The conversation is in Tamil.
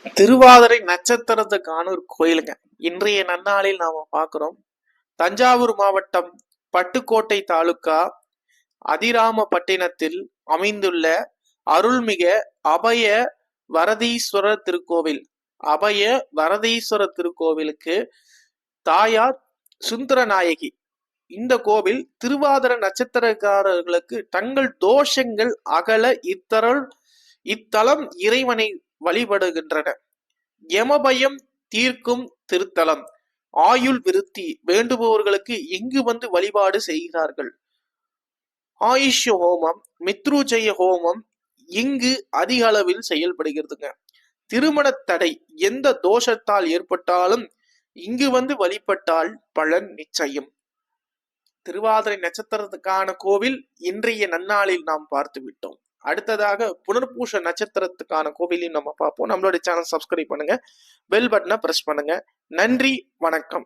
திருவாதிரை நட்சத்திரத்துக்கான ஒரு கோயிலுங்க. இன்றைய நன்னாளில் நாம பாக்குறோம். தஞ்சாவூர் மாவட்டம் பட்டுக்கோட்டை தாலுகா அதிராமப்பட்டினத்தில் அமைந்துள்ள அருள்மிக அபய வரதீஸ்வரர் திருக்கோவில். அபய வரதீஸ்வரர் திருக்கோவிலுக்கு தாயார் சுந்தரநாயகி. இந்த கோவில் திருவாதிர நட்சத்திரக்காரர்களுக்கு தங்கள் தோஷங்கள் அகல இத்தலம் இறைவனை வழிபடுகின்றன. யமபயம் தீர்க்கும் திருத்தலம். ஆயுள் விருத்தி வேண்டுபவர்களுக்கு இங்கு வந்து வழிபாடு செய்கிறார்கள். ஆயுஷ ஹோமம், மித்ருஜய ஹோமம் இங்கு அதிக அளவில் செயல்படுகிறதுங்க. திருமண தடை எந்த தோஷத்தால் ஏற்பட்டாலும் இங்கு வந்து வழிபட்டால் பலன் நிச்சயம். திருவாதிரை நட்சத்திரத்துக்கான கோவில் இன்றைய நன்னாளில் நாம் பார்த்து விட்டோம். அடுத்ததாக புனர்பூச நட்சத்திரத்துக்கான கோவிலையும் நம்ம பார்ப்போம். நம்மளுடைய சேனல் சப்ஸ்கிரைப் பண்ணுங்க, பெல் பட்டனை பிரஸ் பண்ணுங்க. நன்றி, வணக்கம்.